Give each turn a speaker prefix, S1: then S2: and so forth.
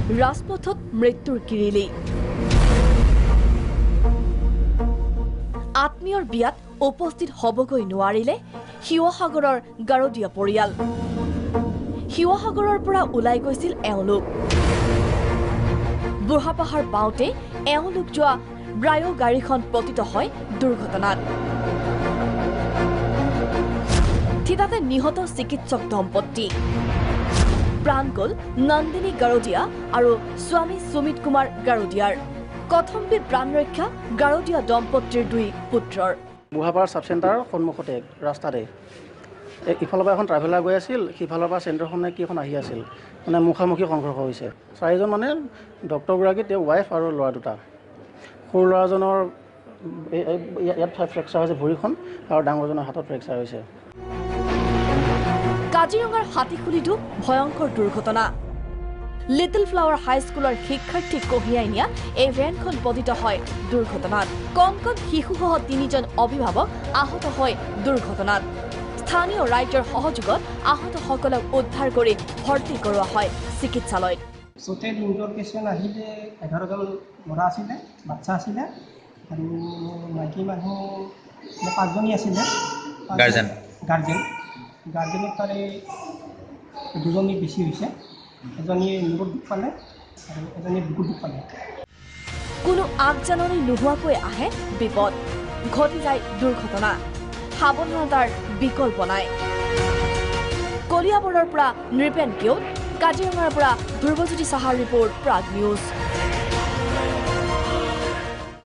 S1: ৰাজপথত মৃত্যুৰ কিৰিলি। আত্মীয়ৰ বিয়াত উপস্থিত হ'বগৈ নোৱাৰিলে শিৱসাগৰৰ গাৰোদিয়া পৰিয়াল। শিৱসাগৰৰ পৰা ওলাই গৈছিল এওঁলোক। বুঢ়াপাহাৰ পাওঁতে এওঁলোক যোৱা ব্ৰায়ো গাড়ীখন পতিত হয় দুৰ্ঘটনাত। থিতাতে নিহত চিকিৎসক দম্পতি। প্ৰাণ গ'ল নন্দিনী গাৰোদিয়া আৰু স্বামী সুমিত কুমাৰ গাৰোদিয়াৰ। কথম্বি প্ৰাণ ৰক্ষা গাৰোদিয়া দম্পতিৰ 2 পুত্ৰৰ।
S2: বুঢ়াপাৰ সাব চেণ্টাৰৰ সন্মুখতে ৰাস্তাতে ইফালৰ পৰা এখন ট্ৰাভেলাৰ গৈ আছিল, সিফালৰ পৰা চেণ্টাৰখনে কি এখন আহি আছিল, মানে মুখামুখি সংঘৰ্ষ হৈছে। 4জন মানে ডক্টৰগৰাকী, তেওঁ ৱাইফ আৰু ল'ৰা 2টা। সৰু ল'ৰাজনৰ ইয়াত ফ্ৰেকচাৰ হৈছে ভৰিখন, আৰু ডাঙৰজনৰ হাতত ফ্ৰেকচাৰ হৈছে।
S1: কাজিৰঙাৰ হাতীখুলিতো ভয়ংকৰ দুৰ্ঘটনা। লিটল ফ্লাৱাৰ হাইস্কুলৰ শিক্ষাৰ্থীক কঢ়িয়াই নিয়া এই ভেনখন পতিত হয় দুৰ্ঘটনাত। কণ কণ শিশুসহ 3জন অভিভাৱক আহত হয় দুৰ্ঘটনাত। স্থানীয় ৰাইজৰ সহযোগত আহতসকলক উদ্ধাৰ কৰি ভৰ্তি কৰোৱা হয় চিকিৎসালয়ত।
S3: টোটেল ইনডোৰ পেচেণ্ট আহিলে 11জন ল'ৰা আছিলে, বাচ্চা আছিলে, আৰু মাইকী মানুহ 5জনী আছিলে। গাৰ্জেনৰ তাৰে 2জনী বেছি হৈছে, এজনী মূৰত দুখ পালে আৰু এজনী বুকুত দুখ পালে।
S1: কোনো আগজাননী নোহোৱাকৈ আহে বিপদ, ঘটি যায় দুৰ্ঘটনা। সাৱধানতাৰ বিকল্প নাই। কলিয়াবৰৰ পৰা নৃপেন কেওট, কাজিৰঙাৰ পৰা ধ্ৰুৱজ্যোতি সাহাৰ ৰিপৰ্ট, প্ৰাগ নিউজ।